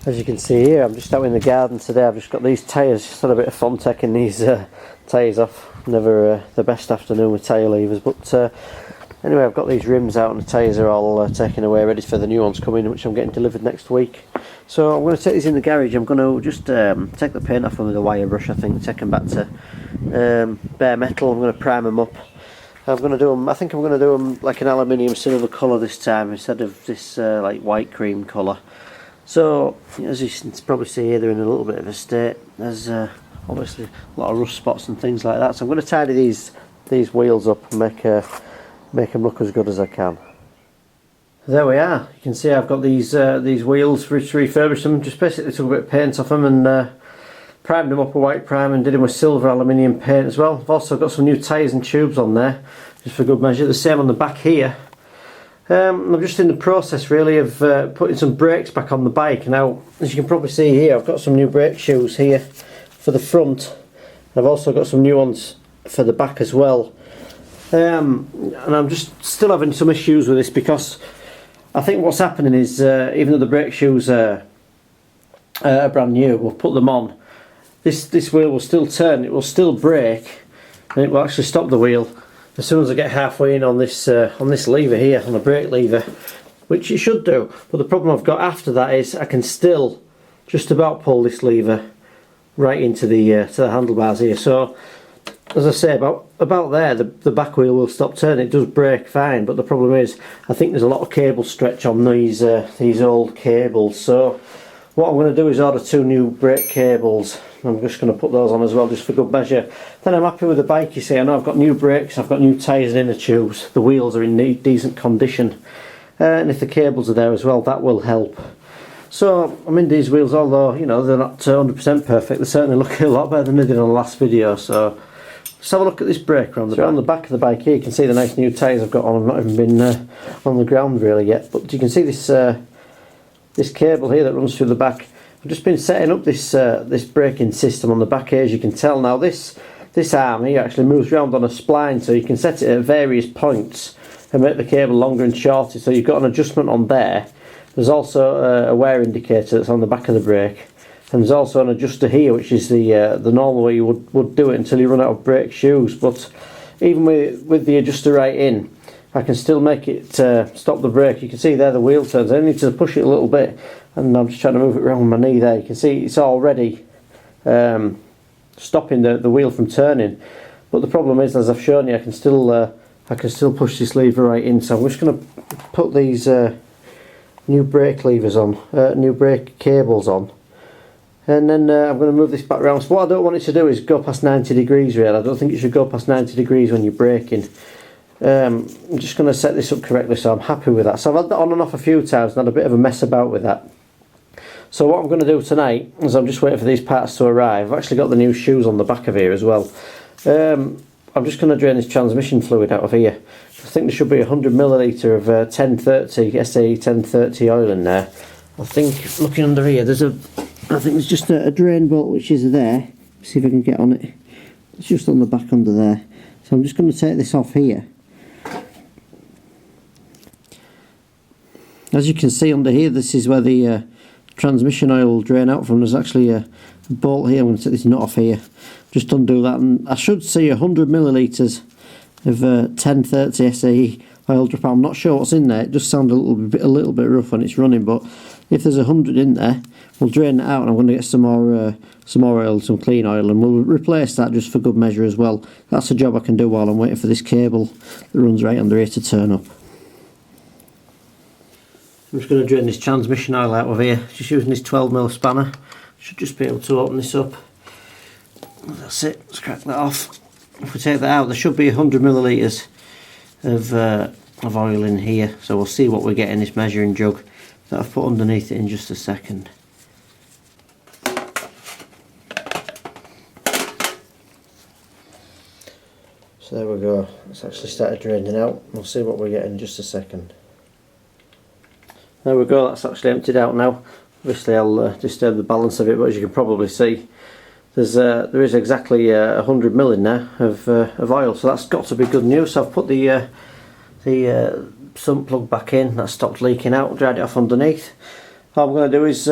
As you can see here, I'm just out in the garden today. I've just got these tyres, just had a bit of fun taking these tyres off. Never the best afternoon with tyre levers, but anyway, I've got these rims out and the tyres are all taken away, ready for the new ones coming, which I'm getting delivered next week. So I'm going to take these in the garage. I'm going to just take the paint off them with a wire brush, I think, take them back to bare metal. I'm going to prime them up. I'm going to do them, I think I'm going to do them like an aluminium silver colour this time, instead of this like white cream colour. So, as you can probably see here, they're in a little bit of a state. There's obviously a lot of rust spots and things like that. So I'm going to tidy these wheels up and make them look as good as I can. There we are. You can see I've got these wheels, refurbished them. Just basically took a bit of paint off them and primed them up with white prime and did them with silver aluminium paint as well. I've also got some new tyres and tubes on there, just for good measure. The same on the back here. I'm just in the process really of putting some brakes back on the bike. Now, as you can probably see here, I've got some new brake shoes here for the front. I've also got some new ones for the back as well. And I'm just still having some issues with this, because I think what's happening is even though the brake shoes are brand new, we'll put them on, this wheel will still turn, it will still brake, and it will actually stop the wheel as soon as I get halfway in on this lever here, on the brake lever, which it should do. But the problem I've got after that is I can still just about pull this lever right into the handlebars here. So as I say, about there, the back wheel will stop turning. It does brake fine, but the problem is I think there's a lot of cable stretch on these old cables. So what I'm going to do is order 2 new brake cables. I'm just going to put those on as well, just for good measure. Then I'm happy with the bike. You see, I know I've got new brakes, I've got new tyres and inner tubes, the wheels are in decent condition, and if the cables are there as well, that will help. So I'm in these wheels, although you know they're not 100% perfect, they certainly look a lot better than they did on the last video. So let's have a look at this brake around the back. On the back of the bike here, you can see the nice new tyres I've got on. I've not even been on the ground really yet, but you can see this cable here that runs through the back. I've just been setting up this braking system on the back here. As you can tell now, this arm here actually moves around on a spline, so you can set it at various points and make the cable longer and shorter. So you've got an adjustment on there. There's also a wear indicator that's on the back of the brake, and there's also an adjuster here, which is the normal way you would do it until you run out of brake shoes. But even with the adjuster right in, I can still make it stop the brake. You can see there the wheel turns. I need to push it a little bit, and I'm just trying to move it around with my knee there. You can see it's already stopping the wheel from turning. But the problem is, as I've shown you, I can still push this lever right in. So I'm just going to put these new brake levers on, new brake cables on, and then I'm going to move this back around. So what I don't want it to do is go past 90 degrees really. I don't think it should go past 90 degrees when you're braking. I'm just going to set this up correctly, so I'm happy with that. So I've had that on and off a few times and had a bit of a mess about with that. So what I'm going to do tonight is I'm just waiting for these parts to arrive. I've actually got the new shoes on the back of here as well. I'm just going to drain this transmission fluid out of here. I think there should be 100 milliliter of 1030 SAE 1030 oil in there. I think looking under here, I think there's just a drain bolt which is there. See if I can get on it. It's just on the back under there. So I'm just going to take this off here. As you can see under here, this is where the transmission oil will drain out from. There's actually a bolt here. I'm going to take this nut off here. Just undo that, and I should see 100 millilitres of 1030 SAE oil drop out. I'm not sure what's in there. It just sounds a little bit rough when it's running, but if there's 100 in there, we'll drain it out, and I'm going to get some more oil, some clean oil, and we'll replace that just for good measure as well. That's a job I can do while I'm waiting for this cable that runs right under here to turn up. I'm just going to drain this transmission oil out of here, just using this 12mm spanner. Should just be able to open this up. That's it, let's crack that off. If we take that out, there should be 100 millilitres of oil in here, so we'll see what we get in this measuring jug that I've put underneath it in just a second. So there we go, it's actually started draining out. We'll see what we get in just a second. There we go, that's actually emptied out now. Obviously I'll disturb the balance of it, but as you can probably see, there is exactly 100 ml in there of oil, so that's got to be good news. So I've put the sump plug back in, that stopped leaking out, dried it off underneath. All I'm going to do is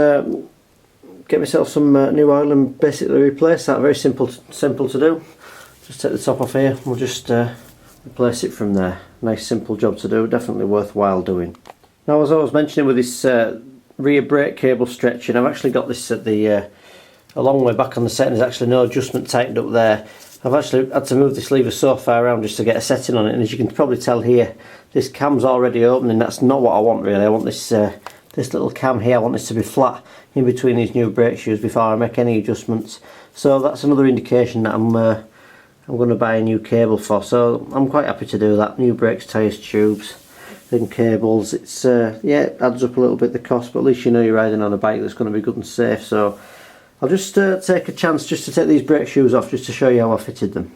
get myself some new oil and basically replace that. Very simple to do. Just take the top off here, we'll just replace it from there. Nice simple job to do, definitely worthwhile doing. Now, as I was mentioning with this rear brake cable stretching, I've actually got this at the a long way back on the setting. There's actually no adjustment tightened up there. I've actually had to move this lever so far around just to get a setting on it, and as you can probably tell here, this cam's already opening. That's not what I want really. I want this this little cam here, I want this to be flat in between these new brake shoes before I make any adjustments. So that's another indication that I'm going to buy a new cable for. So I'm quite happy to do that. New brakes, tyres, tubes and cables. It's yeah, it adds up a little bit the cost, but at least you know you're riding on a bike that's going to be good and safe. So I'll just take a chance just to take these brake shoes off just to show you how I fitted them.